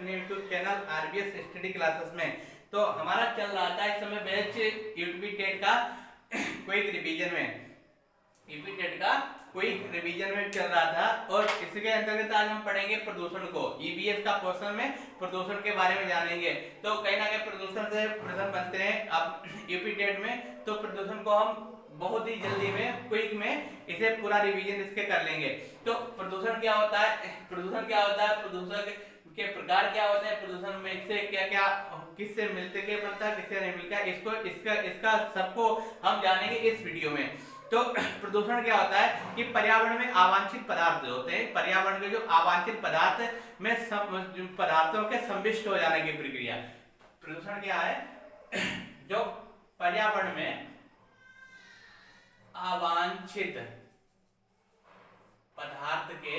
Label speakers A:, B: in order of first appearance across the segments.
A: अपने YouTube channel RBS study classes में। तो हमारा चल रहा था इस समय बैच यूपी टेट का क्विक रिवीजन में, यूपी टेट का क्विक रिवीजन में चल रहा था। और इसके अंतर्गत आज हम पढ़ेंगे प्रदूषण को। ईबीएस का पोर्शन में प्रदूषण के बारे में जानेंगे। तो कहीं ना कहीं प्रदूषण से प्रश्न बनते हैं अब यूपी टेट में, तो प्रदूषण को हम बहुत ही जल्दी में क्विक में इसे पूरा रिवीजन इसके कर लेंगे। तो प्रदूषण क्या होता है, प्रदूषण क्या होता है, प्रदूषण के प्रकार क्या होते हैं, प्रदूषण में से क्या क्या किससे मिलते के बनता है, किससे नहीं मिलता, इसको इसका सबको हम जानेंगे इस वीडियो में। तो प्रदूषण क्या होता है कि पर्यावरण में अवांछित पदार्थ जो होते हैं, पर्यावरण के जो अवांछित पदार्थ में पदार्थों के सम्मिष्ट हो जाने की प्रक्रिया। प्रदूषण क्या है, जो पर्यावरण में अवांछित पदार्थ के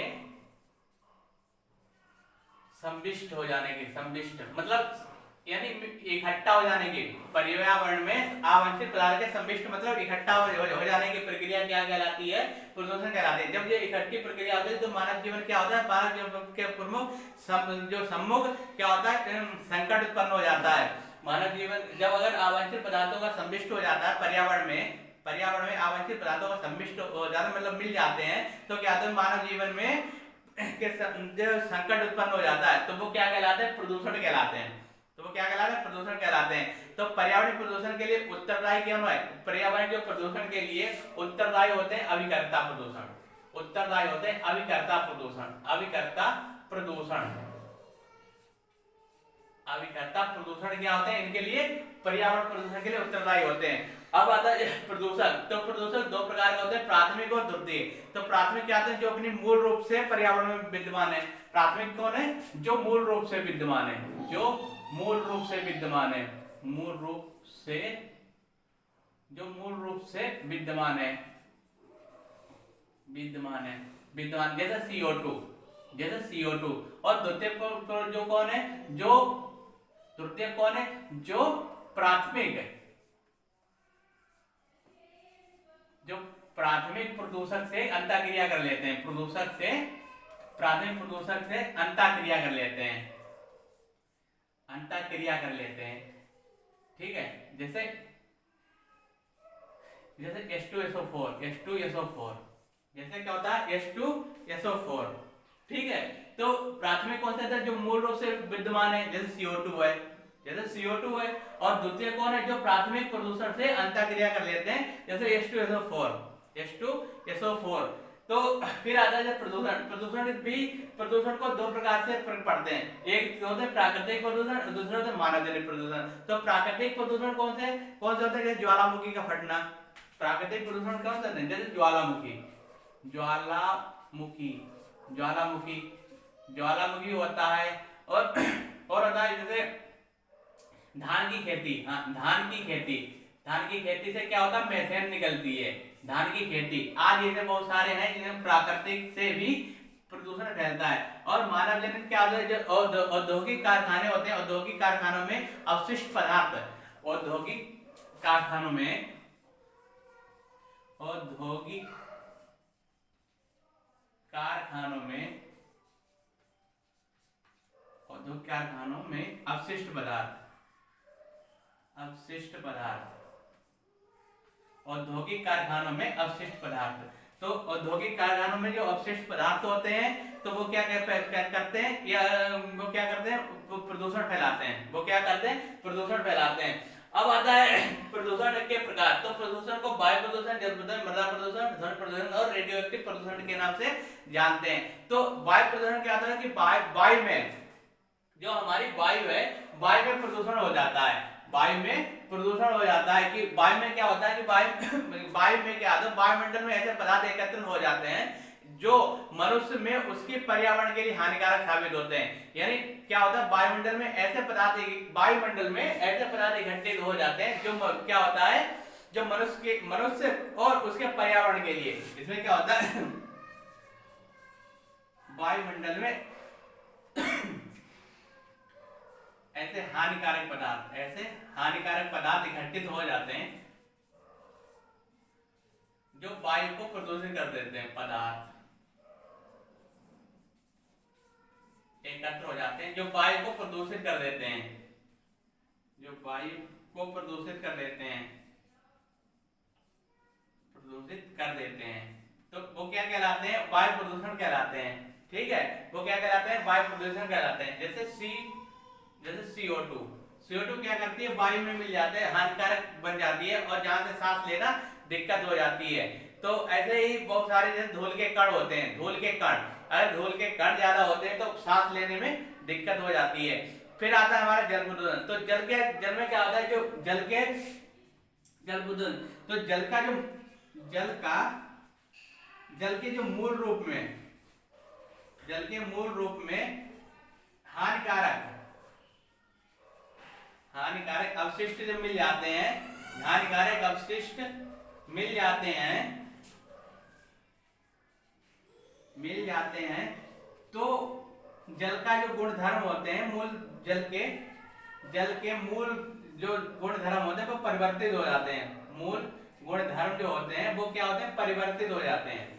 A: सम्मिष्ट हो जाने की, सम्मिष्ट मतलब यानी इकट्ठा हो जाने की, पर्यावरण में अवांछित पदार्थ के सम्मिष्ट मतलब इकट्ठा हो जाने की प्रक्रिया क्या कहलाती है, प्रदूषण कहलाती है। जब ये इकट्ठी प्रक्रिया होती है तो मानव जीवन क्या होता है, मानव जीवन के प्रमुख जो सम्मुख क्या होता है, संकट उत्पन्न हो जाता है। मानव जीवन जब अगर अवांछित पदार्थों का सम्मिष्ट हो जाता है पर्यावरण में अवांछित पदार्थों का सम्मिष्ट हो जाता है मतलब मिल जाते हैं, तो क्या होता है मानव जीवन में जो संकट उत्पन्न हो जाता है तो वो क्या कहलाते हैं, प्रदूषण कहलाते हैं। तो वो क्या कहलाते हैं, प्रदूषण कहलाते हैं। तो पर्यावरण प्रदूषण के लिए उत्तरदायी क्या है, पर्यावरण जो प्रदूषण के लिए उत्तरदायी होते हैं अभिकर्ता प्रदूषण, उत्तरदायी होते हैं अभिकर्ता प्रदूषण, अभिकर्ता प्रदूषण, अभिकर्ता प्रदूषण क्या होते हैं, इनके लिए पर्यावरण प्रदूषण के लिए उत्तरदायी होते हैं। अब आता है प्रदूषण। तो प्रदूषण दो प्रकार के होते हैं, प्राथमिक और द्वितीय। तो प्राथमिक क्या होते हैं, जो अपनी मूल रूप से पर्यावरण में विद्यमान है। प्राथमिक कौन है, जो मूल रूप से विद्यमान है, जो मूल रूप से विद्यमान है, मूल रूप से, जो मूल रूप से विद्यमान है, विद्यमान जैसे CO2, जैसे CO2। और द्वितीय जो कौन है, जो द्वितीय कौन है, जो प्राथमिक है, जो प्राथमिक प्रदूषक से अंतःक्रिया कर लेते हैं, प्रदूषक से, प्राथमिक प्रदूषक से अंतःक्रिया कर लेते हैं, अंतःक्रिया कर लेते हैं। ठीक है, जैसे H2SO4, जैसे क्या होता है H2SO4। ठीक है, तो प्राथमिक कौन सा था, जो मूल रूप से विद्यमान है, जैसे CO2 है, जैसे CO2 है। और द्वितीय कौन है, जो प्राथमिक प्रदूषण से अंतःक्रिया कर लेते हैं, जैसे H2SO4। तो फिर आता है प्रदूषण। प्रदूषण भी, प्रदूषण को दो प्रकार से पढ़ते हैं, एक होते हैं प्राकृतिक प्रदूषण और दूसरा होता है मानवजनित प्रदूषण। तो प्राकृतिक प्रदूषण कौन से होते हैं, जैसे ज्वालामुखी का फटना। प्राकृतिक प्रदूषण कौन सा है, जैसे ज्वालामुखी, ज्वालामुखी, ज्वालामुखी, ज्वालामुखी होता है। और होता है जैसे धान की खेती, हाँ धान की खेती, धान की खेती से क्या होता है, मेथेन निकलती है, धान की खेती। आज ऐसे बहुत सारे हैं जिनमें प्राकृतिक से भी प्रदूषण फैलता है। और मानव जनित क्या होता है, जो औद्योगिक कारखाने होते हैं, औद्योगिक कारखानों में अवशिष्ट पदार्थ, औद्योगिक कारखानों में, औद्योगिक कारखानों में, औद्योगिक कारखानों में अवशिष्ट पदार्थ, अवशिष्ट पदार्थ, औद्योगिक कारखानों में अवशिष्ट पदार्थ। तो औद्योगिक कारखानों में जो अवशिष्ट पदार्थ होते हैं तो वो क्या करते हैं, या वो क्या करते हैं, वो प्रदूषण फैलाते हैं, वो क्या करते हैं, प्रदूषण फैलाते हैं। अब आता है प्रदूषण के प्रकार। तो प्रदूषण को वायु प्रदूषण, जल प्रदूषण, मृदा प्रदूषण, ध्वनि प्रदूषण और रेडियोएक्टिव प्रदूषण के नाम से जानते हैं। तो वायु प्रदूषण क्या होता है कि वायु में, जो हमारी वायु है, वायु में प्रदूषण हो जाता है, वायु में प्रदूषण हो जाता है। कि वायु में क्या होता है कि वायु में क्या होता है, वायुमंडल में ऐसे पदार्थ एकत्रित हो जाते हैं जो मनुष्य में उसकी पर्यावरण के लिए हानिकारक साबित होते हैं। यानी क्या होता है, वायुमंडल में ऐसे पदार्थ, वायुमंडल में ऐसे पदार्थ इकट्ठित हो जाते हैं जो क्या होता है, जो मनुष्य और उसके पर्यावरण के लिए, इसमें क्या होता है वायुमंडल में ऐसे हानिकारक पदार्थ इकट्ठित हो जाते हैं जो वायु को प्रदूषित कर देते हैं, पदार्थ। एकत्र हो जाते हैं, जो वायु को प्रदूषित कर देते हैं, जो वायु को प्रदूषित कर देते हैं, प्रदूषित कर देते हैं। तो वो क्या कहलाते हैं? वायु प्रदूषण कहलाते हैं। ठीक है, वो क्या कहलाते हैं? वायु प्रदूषण कहलाते हैं। जैसे CO2, CO2 क्या करती है? वायु में मिल जाते हैं, हानिकारक बन जाती है और जहां से सांस लेना दिक्कत हो जाती है। तो ऐसे ही बहुत सारे जैसे धूल के कण होते हैं, धूल के कण, अगर धूल के कण ज्यादा होते हैं तो सांस लेने में दिक्कत हो जाती है। फिर आता है हमारा जल प्रदूषण। तो जल में क्या होता है? जो जल प्रदूषण, तो जल के जो मूल रूप में, जल के मूल रूप में हानिकारक अवशिष्ट जब मिल जाते हैं, हानिकारक अवशिष्ट मिल जाते हैं, तो जल का जो गुणधर्म होते हैं, जल के मूल जो गुणधर्म होते हैं वो परिवर्तित हो जाते हैं। मूल गुणधर्म जो होते हैं वो क्या होते हैं? परिवर्तित हो जाते हैं,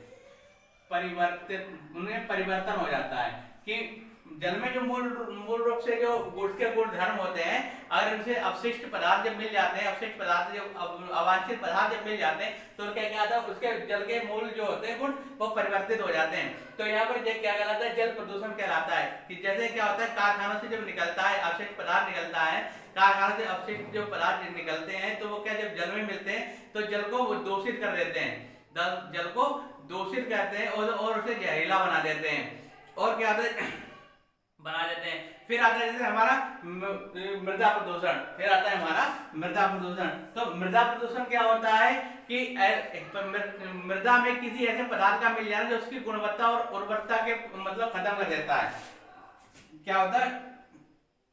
A: उनमें परिवर्तन हो जाता है कि जल में जो मूल रूप से जो उसके गुणधर्म होते हैं, अगर उनसे अवशिष्ट पदार्थ जब मिल जाते हैं, अवांछित पदार्थ जब मिल जाते हैं, तो क्या होता है? उसके जल के मूल जो होते हैं गुण वो परिवर्तित हो जाते हैं। तो यहाँ पर क्या कहलाता है? जल प्रदूषण कहलाता है। कि जैसे क्या होता है? कारखानों से जब निकलता है अवशिष्ट पदार्थ निकलता है, कारखानों से अवशिष्ट जो पदार्थ निकलते हैं, तो वो क्या जब जल में मिलते हैं तो जल को दूषित कर देते हैं, जल को दूषित करते हैं और उसे जहरीला बना देते हैं, और क्या होता है? बना देते हैं। फिर आता है जैसे हमारा मृदा प्रदूषण। फिर आता है हमारा मृदा प्रदूषण। तो मृदा प्रदूषण क्या होता है? कि मृदा में किसी ऐसे पदार्थ का मिल जाना जो उसकी गुणवत्ता और उर्वरता के मतलब खत्म कर देता है। क्या होता है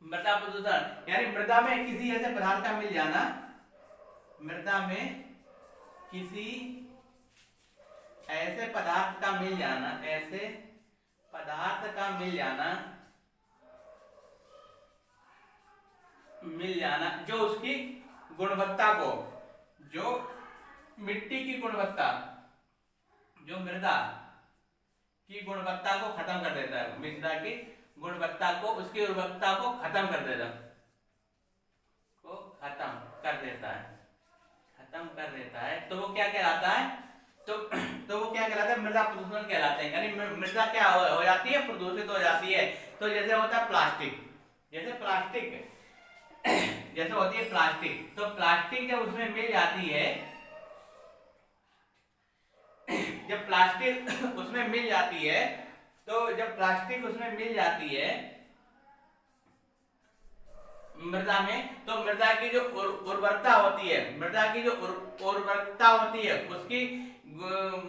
A: मृदा प्रदूषण? यानी मृदा में किसी ऐसे पदार्थ का मिल जाना, मृदा में किसी ऐसे पदार्थ का मिल जाना, ऐसे पदार्थ का मिल जाना जो उसकी गुणवत्ता को, जो मिट्टी की गुणवत्ता, जो मृदा की गुणवत्ता को खत्म कर देता है, मृदा की गुणवत्ता को, उसकी उर्वरता को खत्म कर देता है, तो वो क्या कहलाता है? तो वो क्या कहलाता है? मृदा प्रदूषण कहलाते हैं। यानी मृदा क्या हो जाती है? प्रदूषित हो जाती है। तो जैसे होता है प्लास्टिक, जैसे होती है प्लास्टिक, तो प्लास्टिक जब उसमें मिल जाती है, जब प्लास्टिक उसमें मिल जाती है, तो जब प्लास्टिक उसमें मिल जाती है मृदा में, तो मृदा की जो उर्वरता होती है, उसकी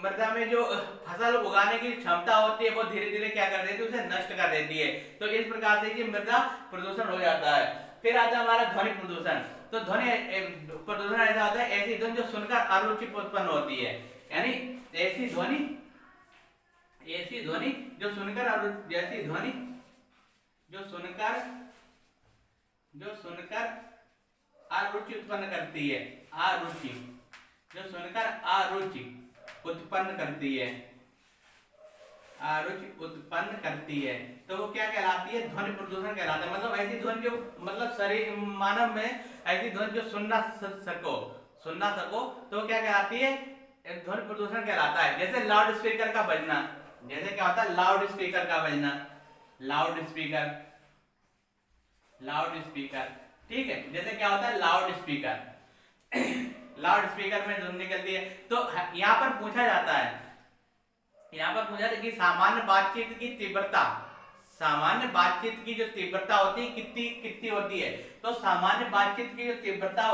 A: मृदा में जो फसल उगाने की क्षमता होती है वो धीरे धीरे क्या कर देती है? उसे नष्ट कर देती है। तो इस प्रकार से ये मृदा प्रदूषण हो जाता है। फिर आता है हमारा ध्वनि प्रदूषण। तो ध्वनि प्रदूषण ऐसा होता है, ऐसी ध्वनि जो सुनकर अरुचि उत्पन्न होती है, यानी ऐसी ध्वनि जो सुनकर अरुचि उत्पन्न करती है, तो वो क्या कहलाती है? ध्वनि प्रदूषण कहलाता है। मतलब ऐसी ध्वनि जो मतलब शरीर मानव में ऐसी ध्वनि जो सुनना सको, तो क्या कहलाती है? ध्वनि प्रदूषण कहलाता है। जैसे लाउड स्पीकर का बजना, जैसे क्या होता है? लाउड स्पीकर का बजना, लाउड स्पीकर, ठीक है। जैसे क्या होता है? लाउड स्पीकर में ध्वनि निकलती है। तो यहाँ पर पूछा जाता है कि सामान्य बातचीत की जो तीव्रता होती है कितनी होती है? तो सामान्य बातचीत की जो तीव्रता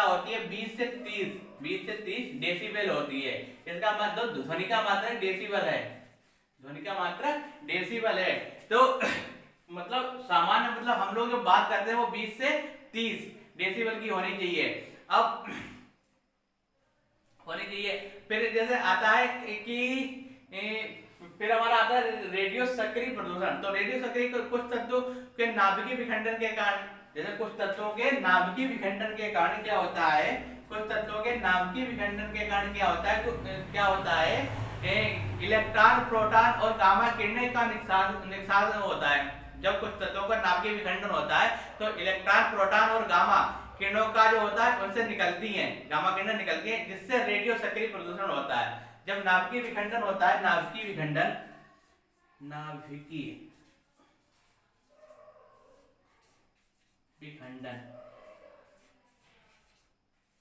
A: होती है 20 से 30 डेसिबल होती है। इसका मतलब ध्वनि का मात्रा डेसिबल है। तो मतलब सामान्य मतलब हम लोग जो बात करते हैं वो 20 से 30 डेसिबल की होनी चाहिए। फिर जैसे आता है कि फिर हमारा आता है रेडियो सक्रिय प्रदूषण। तो रेडियो सक्रिय कुछ तत्वों के नाभिकीय विखंडन के कारण, जैसे कुछ तत्वों के नाभिकीय विखंडन के कारण क्या होता है इलेक्ट्रॉन, प्रोटॉन और गामा किरणें का निक्षादन होता है। जब कुछ तत्वों का नाभिकीय विखंडन होता है तो इलेक्ट्रॉन, प्रोटॉन और गामा किरणों का जो होता है उनसे निकलती हैं, गामा किरणें निकलती हैं, जिससे रेडियो सक्रिय प्रदूषण होता है। जब नाभिकीय विखंडन होता है, नाभिकीय विखंडन, नाभिकीय विखंडन,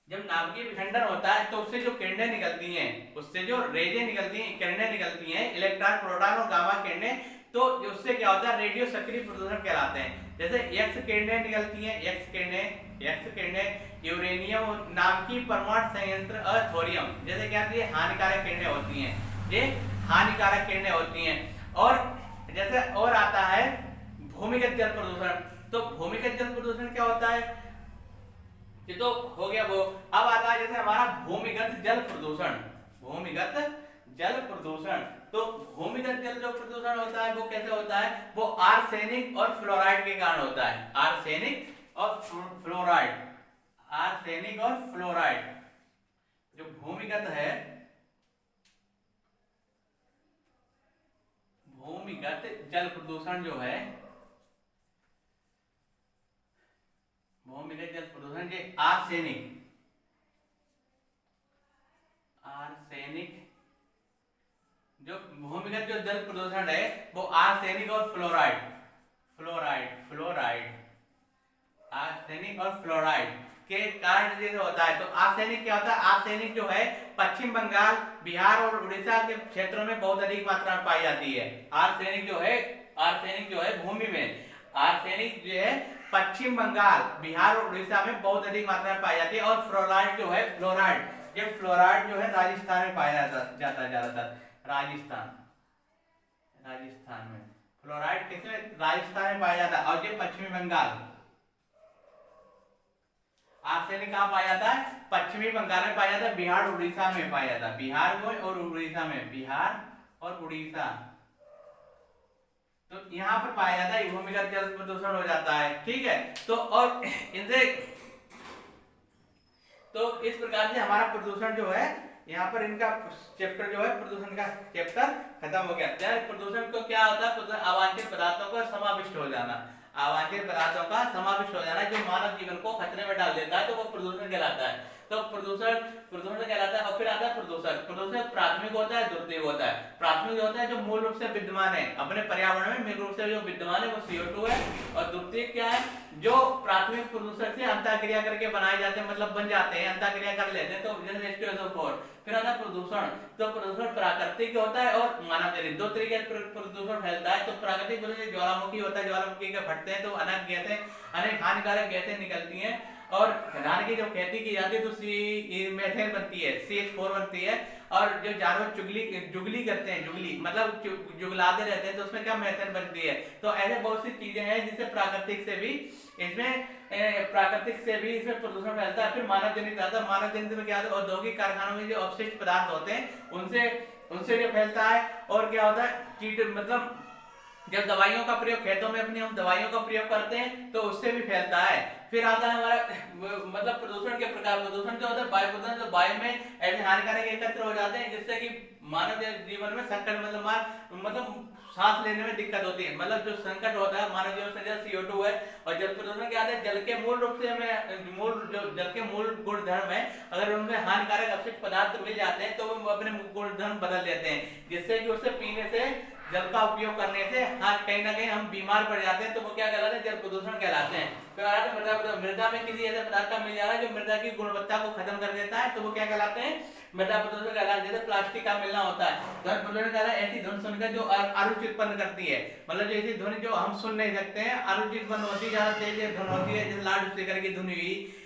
A: जब नाभिकीय विखंडन होता है तो उससे जो किरणें निकलती हैं, उससे जो रेजें निकलती हैं, किरणें निकलती हैं, इलेक्ट्रॉन, प्रोटॉन और गामा किरणें, तो उससे क्या होता है, रेडियो सक्रिय प्रदूषण कहलाते हैं। जैसे एक्स किरणें निकलती हैं, एक्स किरणें यूरेनियम नाम की परमाणु संयंत्र और थोरियम, जैसे क्या ये हानिकारक किरणें होती हैं, ये हानिकारक किरणें होती हैं। और जैसे और आता है भूमिगत जल प्रदूषण। तो भूमिगत जल प्रदूषण क्या होता है, ये तो हो गया वो। अब आता है जैसे हमारा भूमिगत जल प्रदूषण, भूमिगत जल प्रदूषण। तो भूमिगत जल जो प्रदूषण होता है वो कैसे होता है, वो आर्सेनिक और फ्लोराइड के कारण होता है। आर्सेनिक और फ्लोराइड, आर्सेनिक और फ्लोराइड जो भूमिगत है, भूमिगत जल प्रदूषण जो है, भूमिगत जल प्रदूषण ये आर्सेनिक, आर्सेनिक जो भूमिगत जो जल प्रदूषण है वो आर्सेनिक और फ्लोराइड, फ्लोराइड, आर्सेनिक और फ्लोराइड के कारण जैसे होता है। तो आर्सेनिक क्या होता है, आर्सेनिक जो है पश्चिम बंगाल, बिहार और उड़ीसा के क्षेत्रों में बहुत अधिक मात्रा में पाई जाती है। आर्सेनिक जो है भूमि में, आर्सेनिक जो है पश्चिम बंगाल, बिहार और उड़ीसा में बहुत अधिक मात्रा में पाई जाती है। और फ्लोराइड जो है, फ्लोराइड जो है राजस्थान में पाया जाता है ज्यादातर, राजस्थान में फ्लोराइड किसमें, राजस्थान में पाया जाता है। और ये पश्चिमी बंगाल, आर्सेनिक कहाँ पाया जाता है, पश्चिमी बंगाल में पाया जाता है, बिहार उड़ीसा में पाया जाता है, बिहार में और उड़ीसा में, बिहार और उड़ीसा, तो यहाँ पर पाया जाता है, भूमिगत जल प्रदूषण हो जाता है। ठीक है, तो और इनसे, तो इस प्रकार से हमारा प्रदूषण जो है, यहाँ पर इनका चैप्टर जो है, प्रदूषण का चैप्टर खत्म हो गया। प्रदूषण को क्या होता है, अवांछित पदार्थों का समाविष्ट हो जाना, अवांछित पदार्थों का समाविष्ट हो जाना जो मानव जीवन को खतरे में डाल देता है, तो वो प्रदूषण कहलाता है। तो प्रदूषण कहलाता है। और फिर आता है प्रदूषण प्राथमिक होता है, द्वितीयक होता है। प्राथमिक होता है जो मूल रूप से विद्यमान है अपने पर्यावरण में, मूल रूप से जो विद्यमान है वो CO2 है। और द्वितीयक क्या है, जो प्राथमिक प्रदूषण से अंतःक्रिया करके बनाए जाते हैं, मतलब बन जाते हैं, अंतःक्रिया कर लेते हैं, तो जैसे H2SO4। फिर आता है प्रदूषण, तो प्रदूषण प्राकृतिक होता है और मानव जनित, दो तरीके से प्रदूषण फैलता है। तो प्राकृतिक प्रदूषण ज्वालामुखी होता है, ज्वालामुखी के फटते हैं तो अनेक गैसें, अनेक हानिकारक गैसें निकलती हैं। और धान की जब खेती की जाती है तो मीथेन बनती है, CH4 बनती है। और जो जानवर जुगली करते हैं, जुगली मतलब जुगलाते रहते हैं, तो उसमें क्या मीथेन बनती है। तो ऐसे बहुत सी चीजें हैं जिससे प्राकृतिक से भी इसमें प्रदूषण फैलता है। फिर मानव जनित आता है। मानव जनित में क्या होता है, औद्योगिक कारखानों में जो अपशिष्ट पदार्थ होते हैं उनसे जो फैलता है। और क्या होता है, कीट मतलब जब दवाइयों का प्रयोग, खेतों में अपनी हम दवाइयों का प्रयोग करते हैं तो उससे भी फैलता है। फिर आता है हमारा मतलब प्रदूषण के प्रकार। प्रदूषण क्या होता है, वायु प्रदूषण। तो वायु में ऐसे हानिकारक एकत्र हो जाते हैं जिससे कि मानव जीवन में संकट, मतलब सांस लेने में दिक्कत होती है। मतलब जो संकट होता है मानव जीवन में, CO2 है। और जल प्रदूषण क्या है, जल के मूल रूप से जल के मूल गुणधर्म है, अगर उनमें हानिकारक अपशिष्ट पदार्थ मिल जाते हैं तो वो अपने गुणधर्म बदल देते हैं, जिससे कि उससे पीने से, जल का उपयोग करने से कहीं ना कहीं हम बीमार पड़ जाते हैं। तो वो क्या कहलाते हैं, जल प्रदूषण कहलाते हैं। फिर मृदा में किसी ऐसे पदार्थ का मिल जाना जो मृदा की गुणवत्ता को खत्म कर देता है, तो वो क्या कहलाते हैं, मृदा प्रदूषण कहलाते हैं। जैसे प्लास्टिक का मिलना होता है। ध्वनि प्रदूषण कहलाता है ऐसी ध्वनि सुनकर जो अरुचि उत्पन्न करती है, मतलब जो ऐसी ध्वनि जो हम सुन नहीं सकते हैं, अरुचि उत्पन्न होती है, ज्यादा तेज ध्वनि होती है, जैसे लाउड स्पीकर की ध्वनि हुई,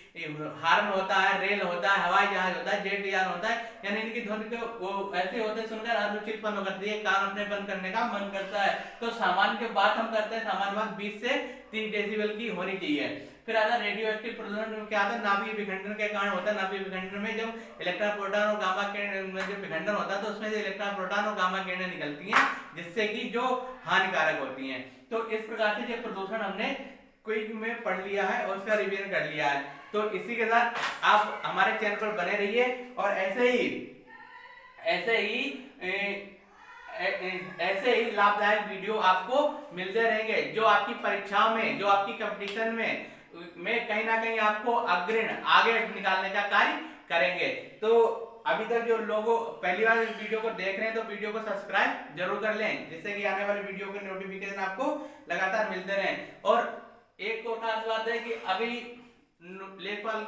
A: हार्न होता है, रेल होता है, हवाई जहाज होता है, जेट यान होता है, यानी इनकी ध्वनि को वो ऐसे होते हैं सुनकर अरुचि उत्पन्न करती है, कान अपने बंद करने का मन करता है। तो सामान्य की बात हम करते हैं, सामान्य बात 20 से 30 डेसिबल की होनी चाहिए। फिर आता है रेडियो एक्टिव प्रदूषण। क्या आता है, नाभिकीय विखंडन के कारण होता है। नाभिकीय विखंडन में जब इलेक्ट्रॉन, प्रोटॉन और गामा किरण में जब विखंडन होता है तो उसमें से इलेक्ट्रॉन, प्रोटॉन और गामा किरणें निकलती हैं, जिससे कि जो हानिकारक होती हैं। तो इस प्रकार से ये प्रदूषण हमने क्विज में पढ़ लिया है और उसका रिवीजन कर लिया है। तो इसी के साथ आप हमारे चैनल पर बने रहिए और ऐसे ही ऐसे ही लाभदायक वीडियो आपको मिलते रहेंगे, जो आपकी परीक्षाओं में, जो आपकी कंपटीशन में कहीं ना कहीं आपको अग्रणी आगे निकालने का कार्य करेंगे। तो अभी तक जो लोग पहली बार इस वीडियो को देख रहे हैं तो वीडियो को सब्सक्राइब जरूर कर लें, जिससे कि आने वाले वीडियो के नोटिफिकेशन आपको लगातार मिलते रहें। और एक और खास बात है कि अभी लेखपाल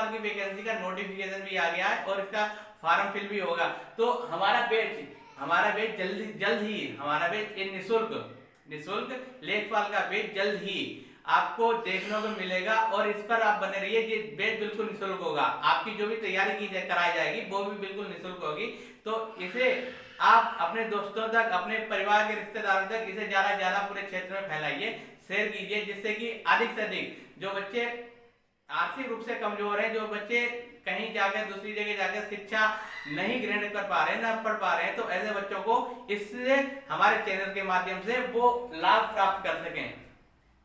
A: की वैकेंसी का नोटिफिकेशन भी आ गया है और इसका फॉर्म फिल भी होगा। तो हमारा बैच जल्द ही हमारा बैच निःशुल्क लेखपाल का बैच जल्द ही आपको देखने को मिलेगा, और इस पर आप बने रहिए। ये बैच बिल्कुल निःशुल्क होगा, आपकी जो भी तैयारी कराई जाएगी वो भी बिल्कुल निःशुल्क होगी। तो इसे आप अपने दोस्तों तक, अपने परिवार के रिश्तेदारों तक इसे ज्यादा पूरे क्षेत्र में फैलाइए, शेयर कीजिए, जिससे कि अधिक से अधिक जो बच्चे आर्थिक रूप से कमजोर हैं, जो बच्चे कहीं जाकर दूसरी जगह जाकर शिक्षा नहीं ग्रहण कर पा रहे हैं, ना पढ़ पा रहे हैं, तो ऐसे बच्चों को इससे हमारे चैनल के माध्यम से वो लाभ प्राप्त कर सकें।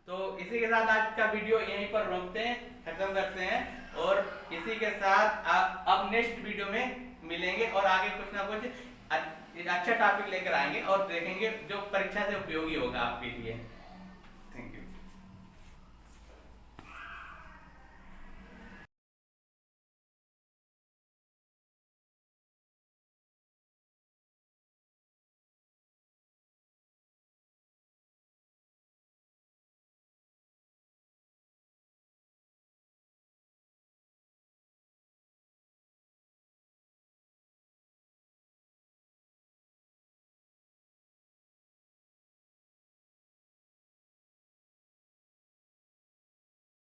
A: तो इसी के साथ आज का वीडियो यहीं पर रोकते हैं, खत्म करते हैं, और इसी के साथ अब नेक्स्ट वीडियो में मिलेंगे और आगे कुछ ना कुछ अच्छा टॉपिक लेकर आएंगे और देखेंगे जो परीक्षा से उपयोगी होगा आपके लिए।